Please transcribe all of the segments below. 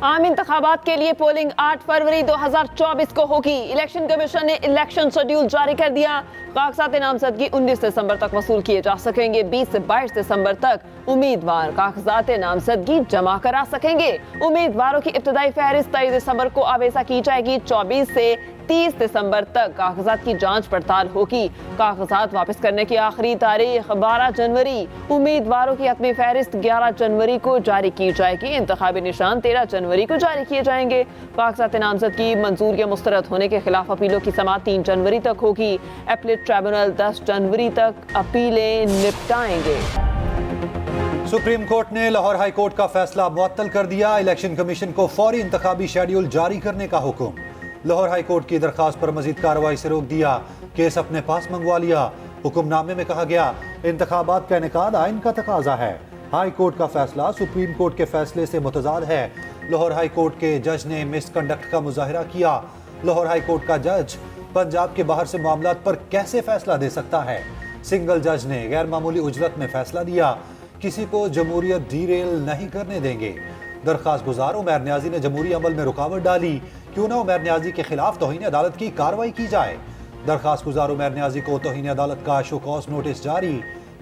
आम इंतखाबात के लिए पोलिंग 8 फरवरी 2024 को होगी। इलेक्शन कमीशन ने इलेक्शन शेड्यूल जारी कर दिया। कागजात नामजदगी 19 दिसंबर तक वसूल किए जा सकेंगे। 20 से 22 दिसंबर तक उम्मीदवार कागजात नामजदगी जमा करा सकेंगे। उम्मीदवारों की इब्तदाई फहरिस्त 23 दिसंबर को आवेजा की जाएगी। 24 से 30 दिसंबर तक कागजात की जांच पड़ताल होगी। कागजात वापस करने की आखिरी तारीख 12 जनवरी। उम्मीदवारों की हतमी फहरिस्त 11 जनवरी को जारी की जाएगी। इंतखाबी निशान 13 जनवरी को जारी किए जाएंगे। कागजात नामजदगी मंजूर या मुस्तरद होने के खिलाफ अपीलों की समाअत 3 जनवरी तक होगी। एपलेट ट्रिब्यूनल 10 जनवरी तक अपीलें निपटाएंगे। सुप्रीम कोर्ट ने लाहौर हाई कोर्ट का फैसला मुअत्तल कर दिया। इलेक्शन कमीशन को फौरी इंतखाबी शेड्यूल जारी करने का हुक्म। लाहौर हाई कोर्ट की दरखास्त पर मजीद कार्रवाई से रोक दिया। केस अपने पास मंगवा लिया। हुक्मनामे में कहा गया इंतखाबात का इनेकाद आइन का तकाजा है। हाई कोर्ट का फैसला सुप्रीम कोर्ट के फैसले से मुतजाद है। लाहौर हाई कोर्ट के जज ने मिसकंडक्ट का मुजाहिरा किया। लाहौर हाई कोर्ट का जज पंजाब के बाहर से मामलात पर कैसे फैसला दे सकता है। सिंगल जज ने गैर मामूली उजरत में फैसला दिया। किसी को जमहूरियत डीरेल नहीं करने देंगे। दरखास्त गुजार उमैर न्याजी ने जमहूरी अमल में रुकावट डाली। क्यों ना उमैर न्याजी के खिलाफ तौहीन अदालत की कार्रवाई की जाए। दरखास्त गुजार उमैर न्याजी को तौहीन अदालत का शो कॉज नोटिस जारी।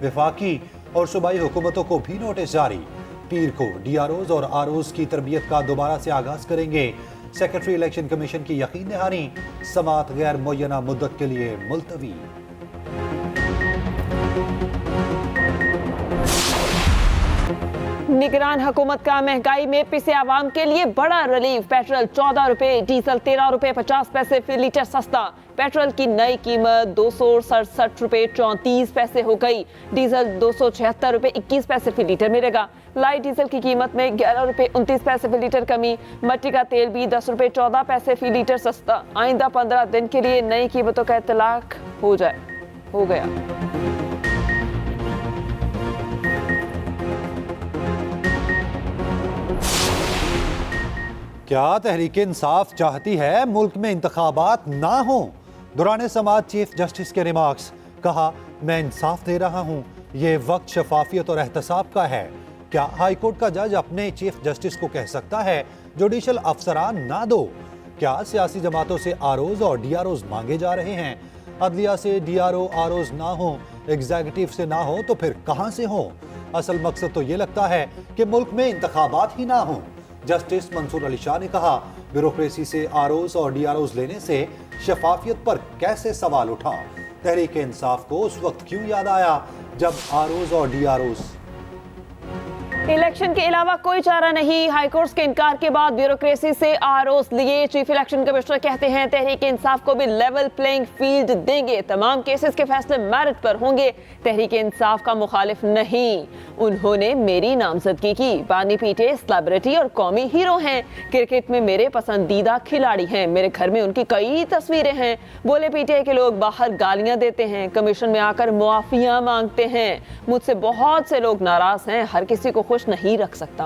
वफाकी और सूबाई हुकूमतों को भी नोटिस जारी। पीर को डीआरओज और आरओज की तरबियत का दोबारा से आगाज करेंगे। सेक्रेटरी इलेक्शन कमीशन की यकीन दहानी। समाअत गैर मुय्यना मुद्दत के लिए मुलतवी। निगरान हुकूमत का महंगाई में पिसे आवाम के लिए बड़ा रिलीफ। पेट्रोल 14 रुपए, डीजल 13 रुपए 50 पैसे फी लीटर सस्ता। पेट्रोल की नई कीमत 267 रुपए 34 पैसे हो गई। डीजल 276 रुपए 21 पैसे फी लीटर मिलेगा। लाइट डीजल की कीमत में 11 रुपए 29 पैसे फी लीटर कमी। मट्टी का तेल भी 10 रुपए 14 पैसे फी लीटर सस्ता। आइंदा 15 दिन के लिए नई कीमतों का इतलाक हो गया। क्या तहरीक इंसाफ चाहती है मुल्क में इंतखाबात ना हो। दौरान समाअत चीफ जस्टिस के रिमार्क्स। कहा मैं इंसाफ दे रहा हूँ। ये वक्त शफाफियत और एहतसाब का है। क्या हाई कोर्ट का जज अपने चीफ जस्टिस को कह सकता है जुडिशल अफसरान ना दो। क्या सियासी जमातों से आरओज और डीआरओज मांगे जा रहे हैं। अदलिया से डीआरओ आरओज ना हो, एग्जीक्यूटिव से ना हो तो फिर कहाँ से हो। असल मकसद तो ये लगता है कि मुल्क में इंतखाबात ही ना हो। जस्टिस मंसूर अली शाह ने कहा ब्यूरोक्रेसी से आरओज और डीआरओज लेने से शफाफियत पर कैसे सवाल उठा। तहरीक इंसाफ को उस वक्त क्यों याद आया जब आरओज और डीआरओज। इलेक्शन के अलावा कोई चारा नहीं। हाईकोर्ट के इनकार के बाद ब्यूरोक्रेसी से आरओज लिए। चीफ इलेक्शन कमिश्नर कहते हैं तहरीक इंसाफ को भी लेवल प्लेइंग फील्ड देंगे। तमाम केसेस के फैसले मेरिट पर होंगे। तहरीक इंसाफ का मुखालिफ नहीं। उन्होंने मेरी नामजदगी की। बानी पीटे सेलिब्रिटी और कौमी हीरो हैं। क्रिकेट में मेरे पसंदीदा खिलाड़ी हैं। मेरे घर में उनकी कई तस्वीरें हैं। बोले पीटीआई के लोग बाहर गालियां देते हैं, कमीशन में आकर मुआफिया मांगते हैं। मुझसे बहुत से लोग नाराज हैं। हर किसी को खुश नहीं रख सकता।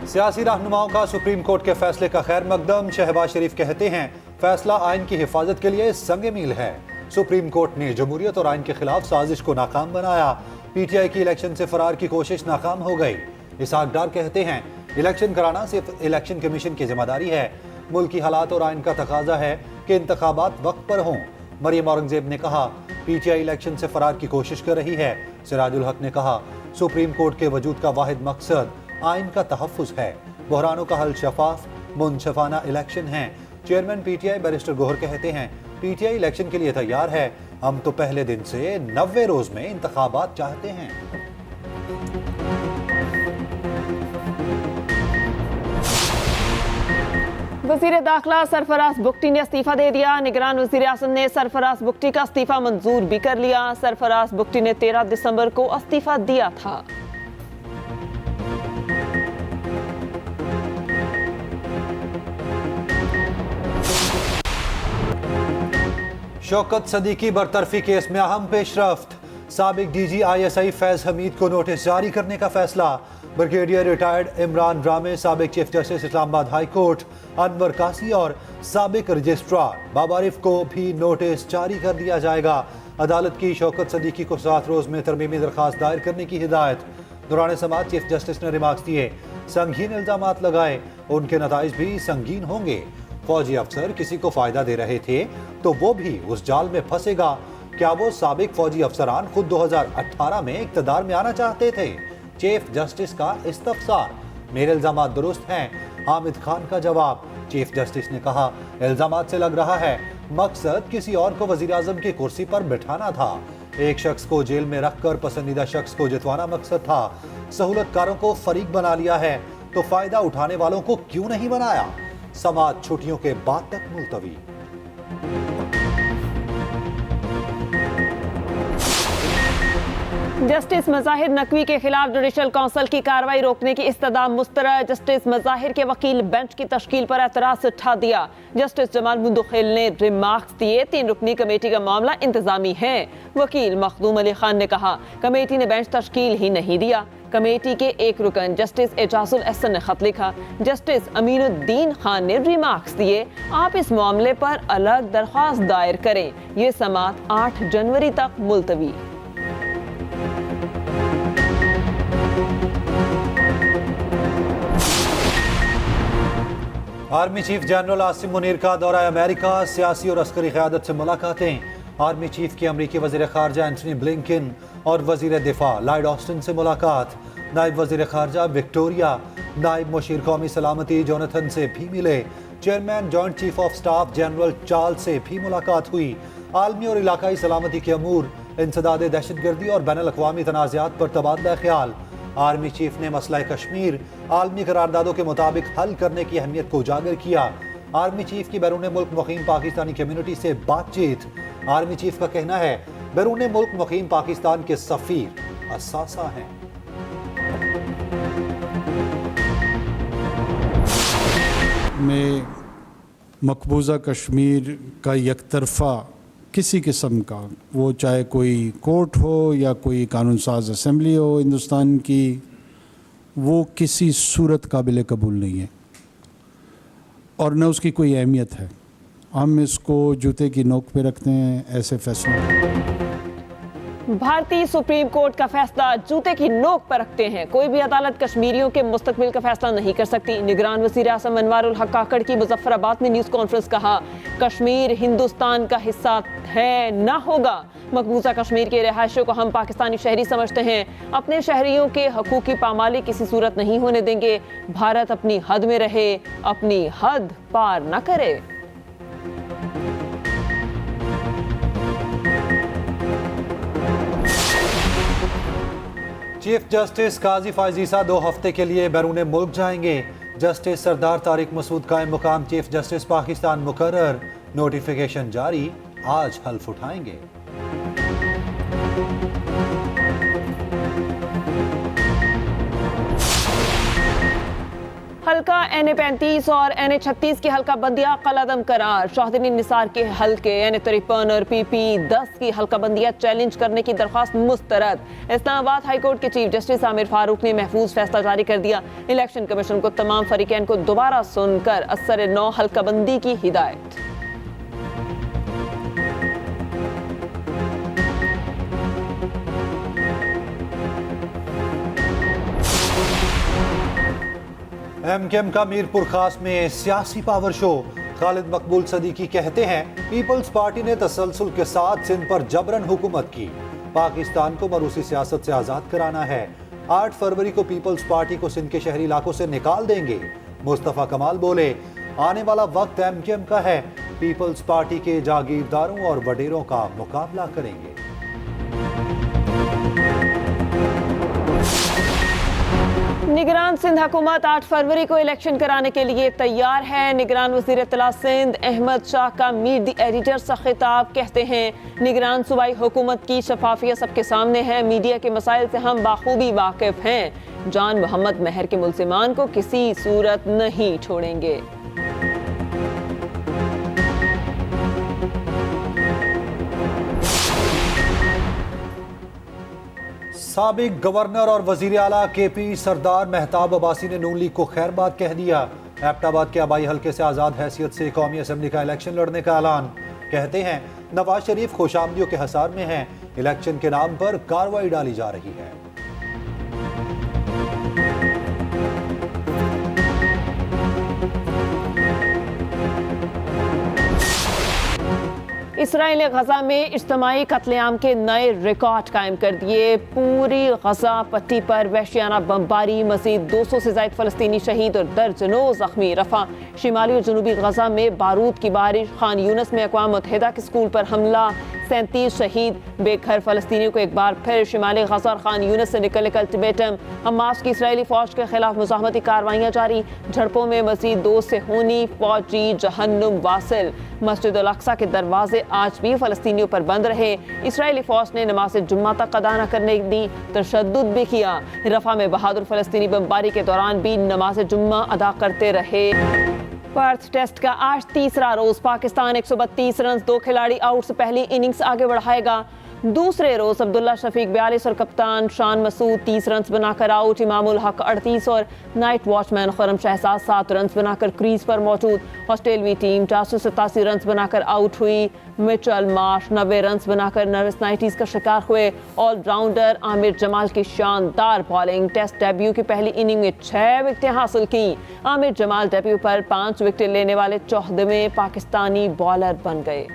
सियासी रहनुमाओं का सुप्रीम कोर्ट के फैसले का खैर मकदम। शहबाज शरीफ कहते हैं फैसला आइन की हिफाजत के लिए संगे मील है। सुप्रीम कोर्ट ने जमहूरियत और आइन के खिलाफ साजिश को नाकाम बनाया। पीटीआई की इलेक्शन से फरार की कोशिश नाकाम हो गई। इसहाक डार कहते हैं इलेक्शन कराना सिर्फ इलेक्शन कमीशन की जिम्मेदारी है। मुल्की हालात और आइन का तकाजा है कि इंतखाबात वक्त पर हों। मरियम औरंगजेब ने कहा पीटीआई इलेक्शन से फरार की कोशिश कर रही है। सिराजुल हक ने कहा सुप्रीम कोर्ट के वजूद का वाहिद मकसद आइन का तहफ़्फ़ुज़ है। बहरानों का हल शफाफ मुनशफाना इलेक्शन है। चेयरमैन पीटीआई बैरिस्टर गोहर कहते हैं पीटीआई इलेक्शन के लिए तैयार है। हम तो पहले दिन से 90 रोज में इंतखाबात चाहते हैं। वज़ीर दाखिला सरफराज बुगटी ने इस्तीफा दे दिया। निगरान वज़ीर आज़म ने सरफराज बुगटी का इस्तीफा मंजूर भी कर लिया। सरफराज बुगटी ने 13 दिसंबर को इस्तीफा दिया था। शौकत सदीकी बरतरफी केस में अहम पेशरफ्त। साबिक डीजी आईएसआई फैज हमीद को नोटिस जारी करने का फैसला। ब्रिगेडियर रिटायर्ड इमरान रामे, साबिक chief justice Islamabad high court Anwar कासी और साबिक रजिस्ट्रार बाबा आरिफ को भी नोटिस जारी कर दिया जाएगा। अदालत की शौकत सदीकी को 7 रोज में तरमीमी दरखास्त दायर करने की हिदायत। दौरान समाअत चीफ जस्टिस ने रिमार्क्स दिए, संगीन इल्जामात लगाए, उनके नताइज भी संगीन होंगे। फौजी अफसर किसी को फायदा दे रहे थे तो वो भी उस जाल में फंसेगा। क्या वो साबिक फौजी अफसरान खुद 2018 में इक्तदार में आना चाहते थे? चीफ जस्टिस का इस्तफसार, मेरे इल्जामात दुरुस्त हैं। हामिद खान का जवाब, चीफ जस्टिस ने कहा, इल्जामात से लग रहा है मकसद किसी और को वजीर आजम की कुर्सी पर बिठाना था। एक शख्स को जेल में रखकर पसंदीदा शख्स को जितवाना मकसद था। सहूलतकारों को फरीक बना लिया है तो फायदा उठाने वालों को क्यों नहीं बनाया? समाअत छुट्टियों के बाद तक मुलतवी। जस्टिस मज़ाहिर नकवी के खिलाफ जुडिशल काउंसिल की कार्रवाई रोकने की इस्तदा मुस्तरद। जस्टिस मज़ाहिर के वकील बेंच की तश्कील पर एतराज उठा दिया। जस्टिस जमाल मुंदखिल ने रिमार्क्स दिए, 3 रुकनी कमेटी का मामला इंतजामी है। वकील मखदूम अली खान ने कहा, कमेटी ने बेंच तश्कील ही नहीं दिया। कमेटी के एक रुकन जस्टिस एजाजुल एहसन ने खत लिखा। जस्टिस अमीनुद्दीन खान ने रिमार्क्स दिए, आप इस मामले पर अलग दरख्वास्त दायर करें। ये समाअत 8 जनवरी तक मुलतवी। Army chief general Asim Munir का दौरा अमेरिका, सियासी और अस्करी क़यादत से मुलाकातें। आर्मी चीफ की अमरीकी वज़ीर ख़ारजा एंटनी ब्लिंकन और वज़ीर दिफा लॉयड ऑस्टिन से मुलाकात। नायब वज़ीर ख़ारजा विक्टोरिया नायब मुशीर कौमी सलामती जोनाथन से भी मिले। Chairman joint chief of staff general Charles से भी मुलाकात हुई। आलमी और इलाकाई सलामती के अमूर, इंसदाद दहशतगर्दी और बैनुल अक़वामी तनाज़ात पर तबादला ख्याल। आर्मी चीफ ने मसला कश्मीर आलमी करारदादों के मुताबिक हल करने की अहमियत को उजागर किया। आर्मी चीफ की बैरून मुल्क मुकीम पाकिस्तानी कम्युनिटी से बातचीत। आर्मी चीफ का कहना है, बैरून मुल्क मुकीम पाकिस्तान के सफीर असासा हैं। में मकबूजा कश्मीर का यकतरफा किसी किस्म का, वो चाहे कोई कोर्ट हो या कोई कानून साज असम्बली हो हिंदुस्तान की, वो किसी सूरत काबिल कबूल नहीं है और न उसकी कोई अहमियत है। हम इसको जूते की नोक पे रखते हैं ऐसे फैसलों। भारतीय सुप्रीम कोर्ट का फैसला जूते की नोक पर रखते हैं। कोई भी अदालत कश्मीरियों के मुस्तकबिल का फैसला नहीं कर सकती। निगरान वज़ीर आज़म अनवारुल हक काकड़ की मुजफ्फराबाद में न्यूज़ कॉन्फ्रेंस, कहा, कश्मीर हिंदुस्तान का हिस्सा है, ना होगा। मकबूजा कश्मीर के रिहायशियों को हम पाकिस्तानी शहरी समझते हैं। अपने शहरियों के हकूक़ की पामाली किसी सूरत नहीं होने देंगे। भारत अपनी हद में रहे, अपनी हद पार न करे। चीफ जस्टिस काजी फायजीसा 2 हफ्ते के लिए बैरून मुल्क जाएंगे। जस्टिस सरदार तारिक मसूद कायम मुकाम चीफ जस्टिस पाकिस्तान मुकर्रर। नोटिफिकेशन जारी, आज हल्फ उठाएंगे। हल्का NA-35 और NA-36 की हल्का बंदियां कलअदम करार। शौहदीन निसार के हल्के NA-53 और PP-10 की हल्का बंदियां चैलेंज करने की दरख्वास्त मुस्तरद। इस्लामाबाद हाई कोर्ट के चीफ जस्टिस आमिर फारूक ने महफूज फैसला जारी कर दिया। इलेक्शन कमीशन को तमाम फरीकैन को दोबारा सुनकर असर 9 हल्का बंदी की हिदायत। MKM का मीरपुर खास में सियासी पावर शो। खालिद मकबूल सदीकी कहते हैं, पीपल्स पार्टी ने तसलसल के साथ सिंध पर जबरन हुकूमत की। पाकिस्तान को मरूसी सियासत से आज़ाद कराना है। 8 फरवरी को पीपल्स पार्टी को सिंध के शहरी इलाकों से निकाल देंगे। मुस्तफ़ा कमाल बोले, आने वाला वक्त MKM का है। पीपल्स पार्टी के जागीरदारों और वडेरों का मुकाबला करेंगे। निगरान सिंध हुकूमत 8 फरवरी को इलेक्शन कराने के लिए तैयार है। निगरान वज़ीर इत्तला सिंध अहमद शाह का मीट द एडिटर से खिताब, कहते हैं, निगरान सूबाई हुकूमत की शफाफियत सबके सामने है। मीडिया के मसाइल से हम बाखूबी वाकिफ हैं। जान मोहम्मद महर के मुल्जिमान को किसी सूरत नहीं छोड़ेंगे। साबिक गवर्नर और वजीर आला KP सरदार मेहताब अब्बासी ने नून लीग को खैरबाद कह दिया। एबटाबाद के आबाई हल्के से आज़ाद हैसियत से कौमी असम्बली का इलेक्शन लड़ने का ऐलान। कहते हैं, नवाज शरीफ खुशामदियों के हसार में हैं। इलेक्शन के नाम पर कार्रवाई डाली जा रही है। इसराइल ने गजा में इज्तिमाई कत्लेआम के नए रिकॉर्ड कायम कर दिए। पूरी गजा पट्टी पर वहशियाना बमबारी, मजीद 200 से ज्यादा फलस्तीनी शहीद और दर्जनों जख्मी। रफा शिमाली और जनूबी गजा में बारूद की बारिश। खान यूनस में अक़वाम मुत्तहिदा के स्कूल पर हमला, 37 शहीद। बेघर फलस्तीनियों को एक बार फिर शिमाली गजा और खान यूनस से निकलने का अल्टीमेटम। हमास की इसराइली फौज के खिलाफ मुज़ाहमती कार्रवाइयाँ जारी। झड़पों में मजीद 2 से होनी फौजी जहन्नुम वासिल। मस्जिद अल अक्सा के दरवाजे आज भी फलस्तीनियों पर बंद रहे। इसराइली फौज ने नमाज जुम्मा तक अदा न करने दी, तशद्दुद भी किया। रफा में बहादुर फलस्तीनी बमबारी के दौरान भी नमाज जुम्मा अदा करते रहे। पर्थ टेस्ट का आज तीसरा रोज पाकिस्तान 132 रन, 2 खिलाड़ी आउट से पहली इनिंग्स आगे बढ़ाएगा। दूसरे रोज अब्दुल्ला शफीक 42 और कप्तान शान मसूद 30 रन बनाकर आउट। इमामुल हक 38 और night watchman Khurram Shahzad 7 run बनाकर क्रीज पर मौजूद। ऑस्ट्रेलवी टीम 487 रन बनाकर आउट हुई। मिचेल मार्श 90 रन बनाकर नर्वसनाइटिस का शिकार हुए। ऑलराउंडर आमिर जमाल की शानदार बॉलिंग। टेस्ट डेब्यू की पहली इनिंग में 6 विकेटें हासिल की। आमिर जमाल डेब्यू पर 5 विकेट लेने वाले 14वें पाकिस्तानी बॉलर बन गए।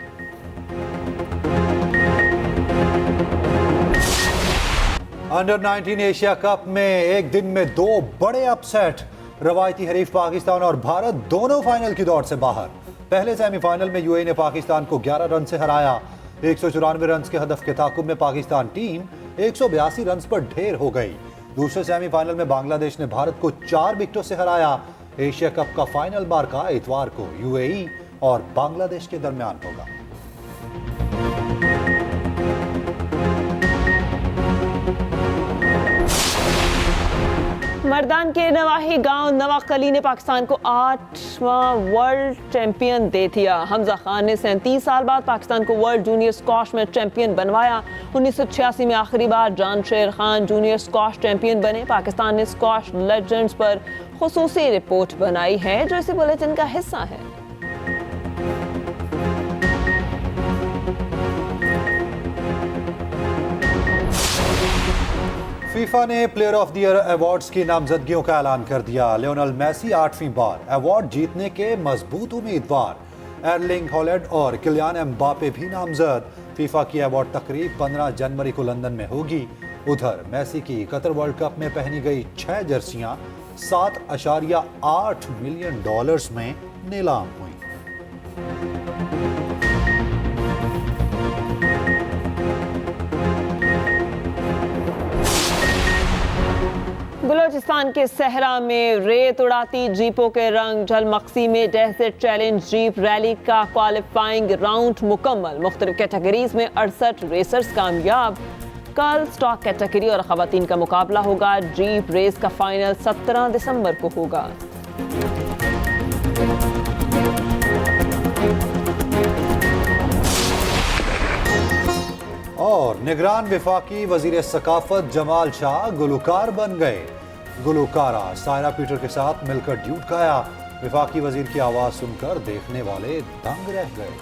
अंडर 19 एशिया कप में एक दिन में 2 बड़े अपसेट। रवायती हरीफ पाकिस्तान और भारत दोनों फाइनल की दौड़ से बाहर। पहले सेमीफाइनल में यूएई ने पाकिस्तान को 11 रन से हराया। 194 रन के हदफ के ताकुब में पाकिस्तान टीम 182 रन पर ढेर हो गई। दूसरे सेमीफाइनल में बांग्लादेश ने भारत को 4 विकेटों से हराया। एशिया कप का फाइनल मार्का इतवार को यूएई और बांग्लादेश के दरमियान होगा। मर्दान के नवाही गांव नवाकली ने पाकिस्तान को 8वां वर्ल्ड चैंपियन दे दिया। हमजा खान ने 37 साल बाद पाकिस्तान को वर्ल्ड जूनियर स्क्वाश में चैंपियन बनवाया। 1986 में आखिरी बार Jansher Khan junior squash champion बने। पाकिस्तान ने स्क्वाश लेजेंड्स पर खुसूसी रिपोर्ट बनाई है जो इसी बुलेटिन का हिस्सा है। फीफा ने player of the year awards की नामजदगियों का ऐलान कर दिया। लियोनेल मेसी 8वीं बार अवार्ड जीतने के मजबूत उम्मीदवार। एर्लिंग हॉलैंड और किलियान एम्बापे भी नामजद। फीफा की अवार्ड तकरीब 15 जनवरी को लंदन में होगी। उधर मेसी की कतर वर्ल्ड कप में पहनी गई 6 जर्सियां $7.8 मिलियन में नीलाम हुई। बलूचिस्तान के सहरा में रेत उड़ाती जीपों के रंग। झलमक्सी में डेजर्ट चैलेंज जीप रैली का क्वालिफाइंग राउंड मुकम्मल। मुख्तलिफ कैटेगरीज में 68 रेसर्स कामयाब। कल स्टॉक कैटेगरी और खवातीन का मुकाबला होगा। जीप रेस का फाइनल 17 दिसंबर को होगा। और निगरान विफाकी वजीर सकाफत जमाल शाह गुलकार बन गए। गुलकारा सायरा पीटर के साथ मिलकर ड्यूट गाया। विफाकी वजीर की आवाज सुनकर देखने वाले दंग रह गए।